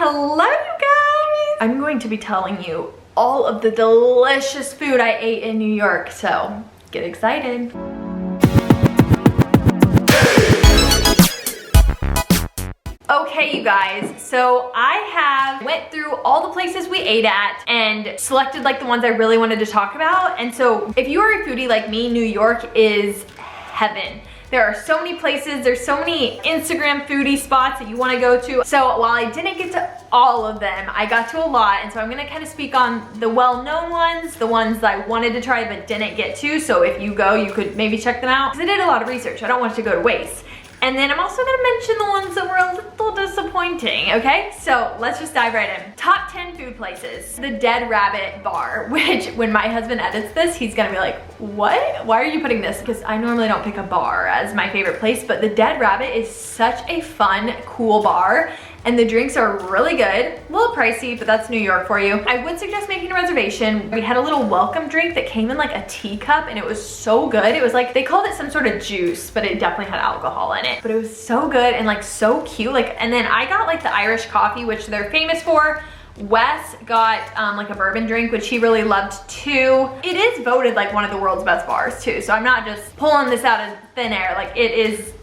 Hello, you guys! I'm going to be telling you all of the delicious food I ate in New York, so get excited. Okay, you guys, so I went through all the places we ate at and selected like the ones I really wanted to talk about. And so if you are a foodie like me, New York is heaven. There are so many places, there's so many Instagram foodie spots that you want to go to. So while I didn't get to all of them, I got to a lot. And so I'm gonna kind of speak on the well-known ones, the ones that I wanted to try but didn't get to. So if you go, you could maybe check them out. Because I did a lot of research, I don't want it to go to waste. And then I'm also gonna mention the ones that were a little disappointing, okay? So let's just dive right in. Top 10 food places. The Dead Rabbit Bar, which when my husband edits this, he's gonna be like, what? Why are you putting this? Because I normally don't pick a bar as my favorite place, but the Dead Rabbit is such a fun, cool bar. And the drinks are really good, a little pricey, but that's New York for you. I would suggest making a reservation. We had a little welcome drink that came in like a teacup and it was so good. It was like, they called it some sort of juice, but it definitely had alcohol in it. But it was so good and like so cute. Like, and then I got like the Irish coffee, which they're famous for. Wes got like a bourbon drink, which he really loved too. It is voted like one of the world's best bars too. So I'm not just pulling this out of thin air. Like it is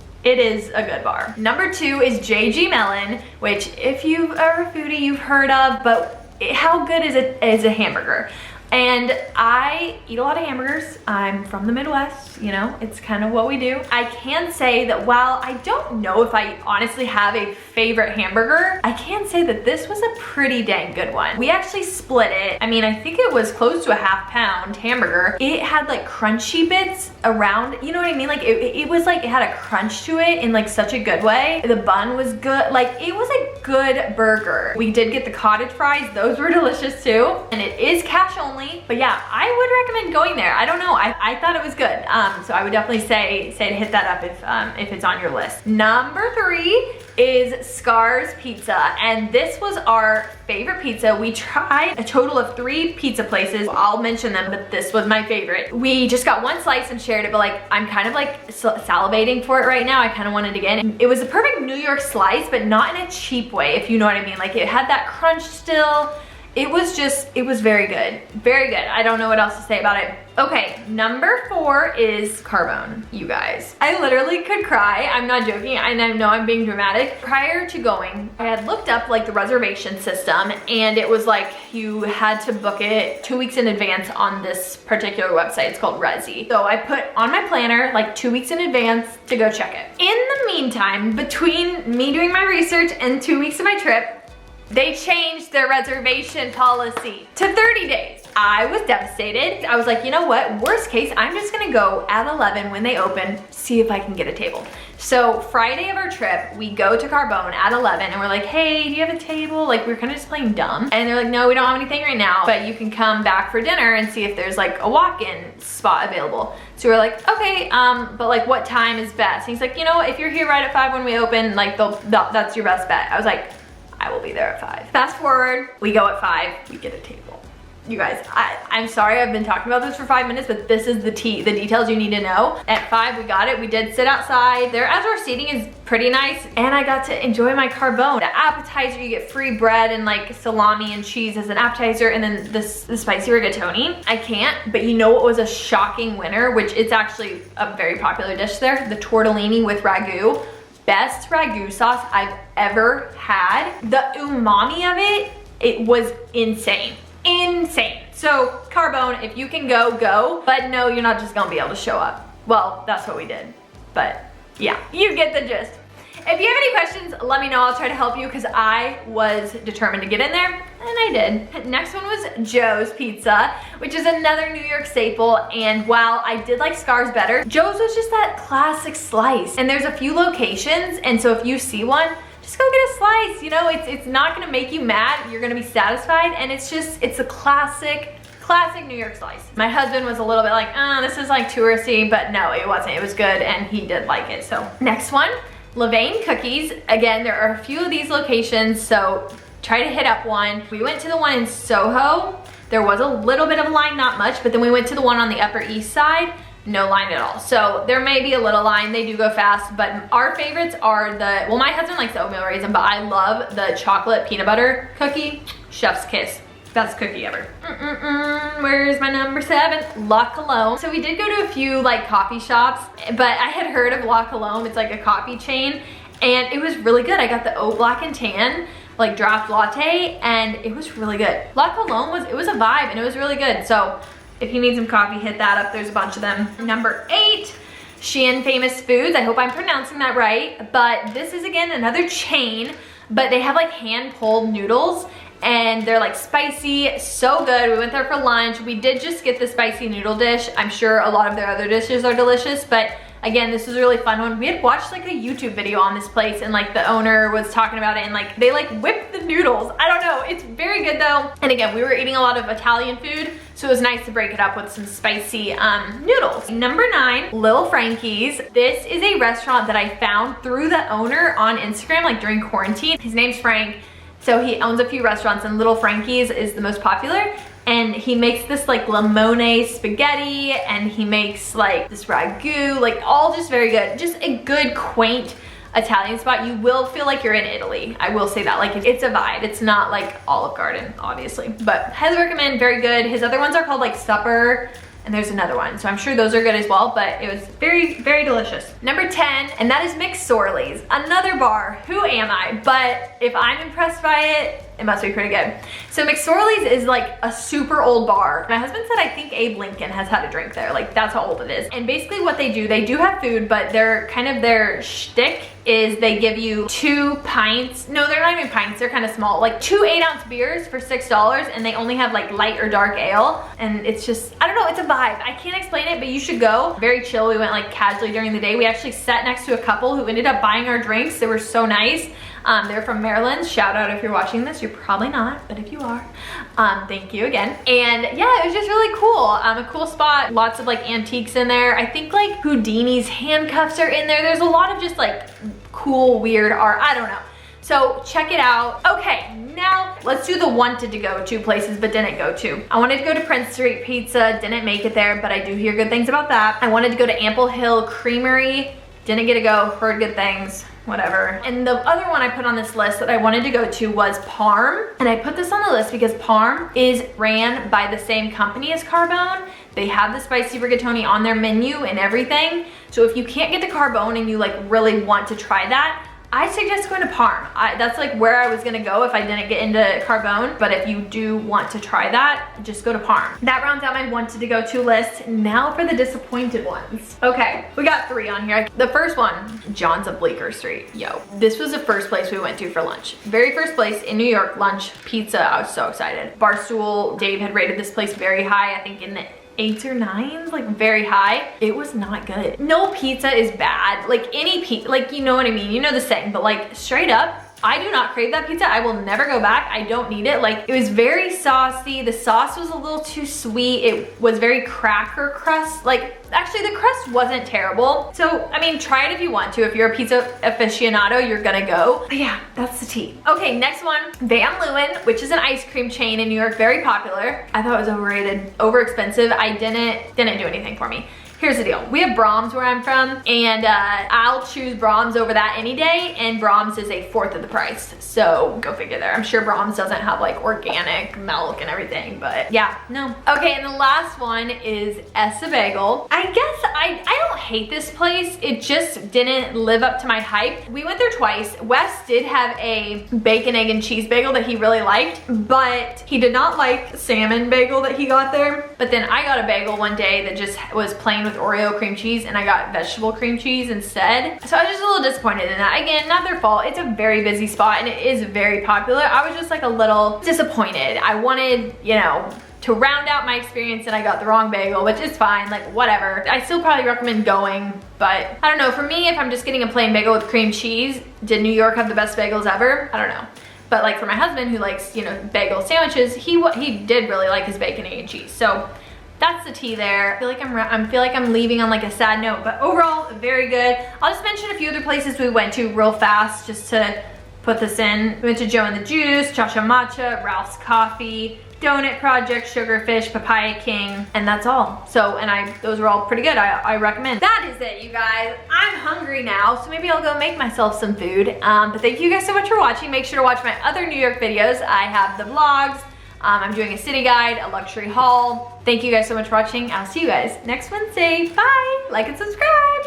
a good bar. Number 2 is JG Melon, which if you are a foodie, you've heard of, but how good is it as a hamburger? And I eat a lot of hamburgers. I'm from the Midwest, you know, it's kind of what we do. I can say that while I don't know if I honestly have a favorite hamburger, I can say that this was a pretty dang good one. We actually split it. I mean, I think it was close to a half-pound hamburger. It had like crunchy bits around, you know what I mean? Like it was like, it had a crunch to it in like such a good way. The bun was good. Like it was a good burger. We did get the cottage fries. Those were delicious too. And it is cash only. But yeah, I would recommend going there. I don't know, I thought it was good. So I would definitely say to hit that up if it's on your list. Number 3 is Scarr's Pizza. And this was our favorite pizza. We tried a total of 3 pizza places. I'll mention them, but this was my favorite. We just got one slice and shared it, but like, I'm kind of like salivating for it right now. I kind of wanted it again. It was a perfect New York slice, but not in a cheap way, if you know what I mean. Like it had that crunch still. It was very good. Very good. I don't know what else to say about it. Okay, number 4 is Carbone, you guys. I literally could cry. I'm not joking, and I know I'm being dramatic. Prior to going, I had looked up like the reservation system, and it was like you had to book it 2 weeks in advance on this particular website. It's called Resi. So I put on my planner like 2 weeks in advance to go check it. In the meantime, between me doing my research and 2 weeks of my trip, they changed their reservation policy to 30 days. I was devastated. I was like, you know what? Worst case, I'm just gonna go at 11 when they open, see if I can get a table. So Friday of our trip, we go to Carbone at 11 and we're like, hey, do you have a table? Like we're kind of just playing dumb. And they're like, no, we don't have anything right now, but you can come back for dinner and see if there's like a walk-in spot available. So we're like, okay, but like what time is best? And he's like, you know what? If you're here right at 5 when we open, like that's your best bet. I was like, I will be there at 5. Fast forward, we go at 5, we get a table. You guys, I'm sorry I've been talking about this for 5 minutes, but this is the details you need to know. At 5, we got it. We did sit outside. Their outdoor seating is pretty nice, and I got to enjoy my Carbone. The appetizer, you get free bread and like salami and cheese as an appetizer, and then the spicy rigatoni. I can't, but you know what was a shocking winner, which it's actually a very popular dish there, the tortellini with ragu. Best ragu sauce I've ever had. The umami of it was insane. Insane. So Carbone, if you can go, but no, you're not just gonna be able to show up. Well, that's what we did, but yeah, you get the gist. If you have any questions, let me know. I'll try to help you because I was determined to get in there, and I did. Next one was Joe's Pizza, which is another New York staple, and while I did like Scarr's better, Joe's was just that classic slice. And there's a few locations, and so if you see one, just go get a slice. You know, it's not gonna make you mad. You're gonna be satisfied, and it's a classic New York slice. My husband was a little bit like, this is like touristy, but no, it wasn't. It was good, and he did like it. So next one, LeVain Cookies. Again, there are a few of these locations, so try to hit up one. We went to the one in Soho. There was a little bit of a line, not much, but then we went to the one on the Upper East Side. no line at all. So there may be a little line, they do go fast, but our favorites are the, well, my husband likes the oatmeal raisin, but I love the chocolate peanut butter cookie. Chef's kiss. Best cookie ever. Where's my number 7? La Colombe. So we did go to a few like coffee shops, but I had heard of La Colombe. It's like a coffee chain, and it was really good. I got the oat black and tan, like draft latte, and it was really good. La Colombe it was a vibe, and it was really good. So if you need some coffee, hit that up. There's a bunch of them. Number 8, Xian Famous Foods. I hope I'm pronouncing that right, but this is again another chain, but they have like hand-pulled noodles, and they're like spicy, so good. We went there for lunch. We did just get the spicy noodle dish. I'm sure a lot of their other dishes are delicious, but again, this was a really fun one. We had watched like a YouTube video on this place, and like the owner was talking about it, and like they like whipped the noodles. I don't know, it's very good though. And again, we were eating a lot of Italian food, so it was nice to break it up with some spicy noodles. Number 9, Lil Frankies. This is a restaurant that I found through the owner on Instagram, like during quarantine. His name's Frank. So he owns a few restaurants, and Lil Frankies is the most popular. And he makes this like limone spaghetti, and he makes like this ragu, like all just very good. Just a good, quaint Italian spot. You will feel like you're in Italy. I will say that. Like it's a vibe. It's not like Olive Garden, obviously, but highly recommend, very good. His other ones are called like Supper, and there's another one, so I'm sure those are good as well, but it was very, very delicious. Number 10, and that is McSorley's, another bar. Who am I? But if I'm impressed by it, it must be pretty good. So McSorley's is like a super old bar. My husband said I think Abe Lincoln has had a drink there. Like that's how old it is. And basically what they do have food, but they're kind of their shtick is they give you 2 pints. No, they're not even pints. They're kind of small. Like 2 8-ounce beers for $6, and they only have like light or dark ale. And it's just, I don't know, it's a vibe. I can't explain it, but you should go. Very chill. We went like casually during the day. We actually sat next to a couple who ended up buying our drinks. They were so nice. They're from Maryland. Shout out if you're watching this. You're probably not, but if you are, thank you again. And yeah, it was just really cool. A cool spot. Lots of like antiques in there. I think like Houdini's handcuffs are in there. There's a lot of just like cool, weird art. I don't know. So check it out. Okay, now let's do the wanted to go to places but didn't go to. I wanted to go to Prince Street Pizza. Didn't make it there, but I do hear good things about that. I wanted to go to Ample Hill Creamery. Didn't get to go. Heard good things. Whatever. And the other one I put on this list that I wanted to go to was Parm. And I put this on the list because Parm is ran by the same company as Carbone. They have the spicy rigatoni on their menu and everything. So if you can't get the Carbone and you like really want to try that, I suggest going to Parm. That's like where I was gonna go if I didn't get into Carbone, but if you do want to try that, just go to Parm. That rounds out my wanted to go to list. Now for the disappointed ones. Okay, we got 3 on here. The first one, John's of Bleecker Street. Yo, this was the first place we went to for lunch. Very first place in New York, lunch, pizza. I was so excited. Barstool, Dave had rated this place very high, I think in the 8s or 9s, like very high. It was not good. No pizza is bad. Like any pizza, like you know what I mean? You know the saying, but like straight up, I do not crave that pizza. I will never go back. I don't need it. Like it was very saucy. The sauce was a little too sweet. It was very cracker crust. Like actually the crust wasn't terrible. So I mean, try it if you want to. If you're a pizza aficionado, you're gonna go. But yeah, that's the tea. Okay, next one, Van Leeuwen, which is an ice cream chain in New York, very popular. I thought it was overrated, over expensive. I didn't do anything for me. Here's the deal. We have Brahms where I'm from, and I'll choose Brahms over that any day, and Brahms is a 1/4 of the price. So go figure there. I'm sure Brahms doesn't have like organic milk and everything, but yeah, no. Okay, and the last one is Essa Bagel. I guess I don't hate this place. It just didn't live up to my hype. We went there twice. Wes did have a bacon, egg, and cheese bagel that he really liked, but he did not like salmon bagel that he got there. But then I got a bagel one day that just was plain with Oreo cream cheese, and I got vegetable cream cheese instead. So I was just a little disappointed in that. Again, not their fault. It's a very busy spot and it is very popular. I was just like a little disappointed. I wanted, you know, to round out my experience, and I got the wrong bagel, which is fine, like whatever. I still probably recommend going, but I don't know, for me, if I'm just getting a plain bagel with cream cheese, did New York have the best bagels ever? I don't know. But like for my husband who likes, you know, bagel sandwiches, he did really like his bacon, egg, and cheese. So that's the tea there. I feel like I'm leaving on like a sad note, but overall, very good. I'll just mention a few other places we went to real fast just to put this in. We went to Joe and the Juice, Cha Cha Matcha, Ralph's Coffee, Donut Project, Sugarfish, Papaya King, and that's all. So, and those were all pretty good. I recommend. That is it, you guys. I'm hungry now, so maybe I'll go make myself some food. But thank you guys so much for watching. Make sure to watch my other New York videos. I have the vlogs. I'm doing a city guide, a luxury haul. Thank you guys so much for watching. I'll see you guys next Wednesday. Bye. Like and subscribe.